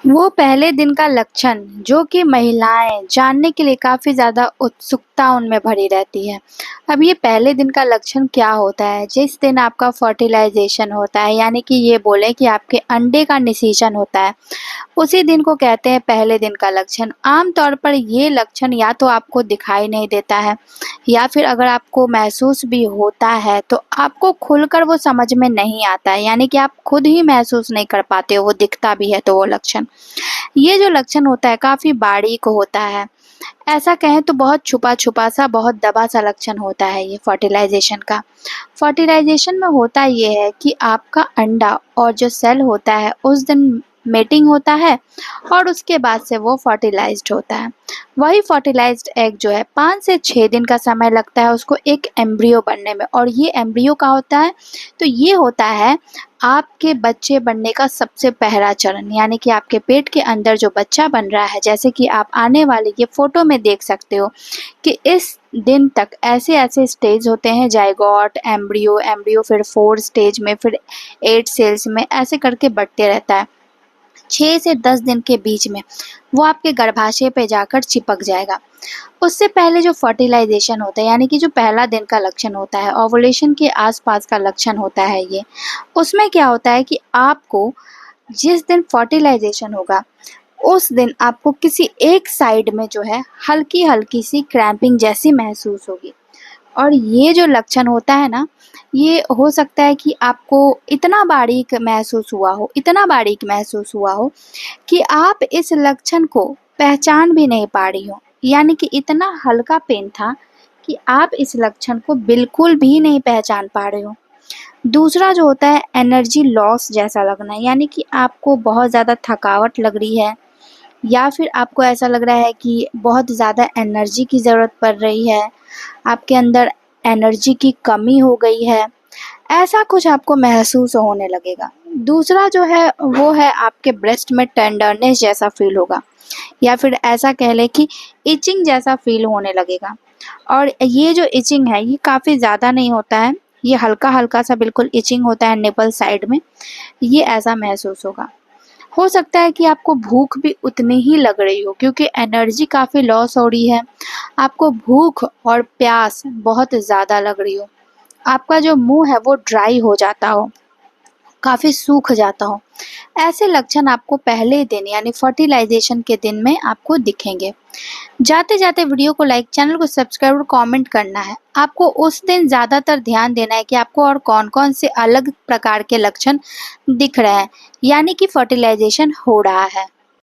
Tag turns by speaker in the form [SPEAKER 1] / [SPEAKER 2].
[SPEAKER 1] वो पहले दिन का लक्षण जो कि महिलाएं जानने के लिए काफ़ी ज़्यादा उत्सुकता उनमें भरी रहती है। अब ये पहले दिन का लक्षण क्या होता है? जिस दिन आपका फर्टिलाइज़ेशन होता है, यानी कि ये बोलें कि आपके अंडे का निषेचन होता है, उसी दिन को कहते हैं पहले दिन का लक्षण। आम तौर पर ये लक्षण या तो आपको दिखाई नहीं देता है, या फिर अगर आपको महसूस भी होता है तो आपको खुलकर वो समझ में नहीं आता है, यानी कि आप खुद ही महसूस नहीं कर पाते हो, वो दिखता भी है तो वो लक्षण। ये जो लक्षण होता है काफ़ी बारीक होता है। ऐसा कहें तो बहुत छुपा-छुपा सा, बहुत दबा सा लक्षण होता है ये फर्टिलाइज़ेशन का। फर्टिलाइज़ेशन में होता ये है कि आपका अंडा और जो सेल होता है उस दिन मेटिंग होता है और उसके बाद से वो फर्टिलाइज़्ड होता है। वही फर्टिलाइज़्ड एग जो है 5 से 6 दिन का समय लगता है उसको एक एम्ब्रियो बनने में, और ये एम्ब्रियो का होता है, तो ये होता है आपके बच्चे बनने का सबसे पहला चरण, यानी कि आपके पेट के अंदर जो बच्चा बन रहा है, जैसे कि आप आने वाली ये फ़ोटो में देख सकते हो कि इस दिन तक ऐसे-ऐसे स्टेज होते हैं, ज़ायगोट, एम्ब्रियो, एम्ब्रियो फिर 4 स्टेज में, फिर 8 सेल्स में, ऐसे करके बढ़ते रहता है। 6 से 10 दिन के बीच में वो आपके गर्भाशय पे जाकर चिपक जाएगा। उससे पहले जो फर्टिलाइज़ेशन होता है, यानी कि जो पहला दिन का लक्षण होता है, ओवुलेशन के आस-पास का लक्षण होता है ये। उसमें क्या होता है कि आपको जिस दिन फर्टिलाइज़ेशन होगा, उस दिन आपको किसी एक साइड में जो है हल्की-हल्की सी क्रैम्पिंग जैसी महसूस होगी। और ये जो लक्षण होता है ना, ये हो सकता है कि आपको इतना बारीक महसूस हुआ हो, इतना बारीक महसूस हुआ हो कि आप इस लक्षण को पहचान भी नहीं पा रही हो। यानी कि इतना हल्का पेन था कि आप इस लक्षण को बिल्कुल भी नहीं पहचान पा रहे हो। दूसरा जो होता है एनर्जी लॉस जैसा लगना, यानी कि आपको बहुत ज़्यादा थकावट लग रही है, या फिर आपको ऐसा लग रहा है कि बहुत ज़्यादा एनर्जी की ज़रूरत पड़ रही है, आपके अंदर एनर्जी की कमी हो गई है, ऐसा कुछ आपको महसूस होने लगेगा। दूसरा जो है वो है आपके ब्रेस्ट में टेंडरनेस जैसा फ़ील होगा, या फिर ऐसा कह लें कि इचिंग जैसा फ़ील होने लगेगा। और ये जो इचिंग है ये काफ़ी ज़्यादा नहीं होता है, ये हल्का-हल्का सा बिल्कुल इचिंग होता है निपल साइड में, ये ऐसा महसूस होगा। हो सकता है कि आपको भूख भी उतनी ही लग रही हो, क्योंकि एनर्जी काफ़ी लॉस हो रही है, आपको भूख और प्यास बहुत ज़्यादा लग रही हो। आपका जो मुँह है वो ड्राई हो जाता हो, काफ़ी सूख जाता हो। ऐसे लक्षण आपको पहले दिन यानी फर्टिलाइज़ेशन के दिन में आपको दिखेंगे। जाते-जाते वीडियो को लाइक, चैनल को सब्सक्राइब और कमेंट करना है। आपको उस दिन ज़्यादातर ध्यान देना है कि आपको और कौन-कौन से अलग प्रकार के लक्षण दिख रहे हैं, यानी कि फर्टिलाइज़ेशन हो रहा है।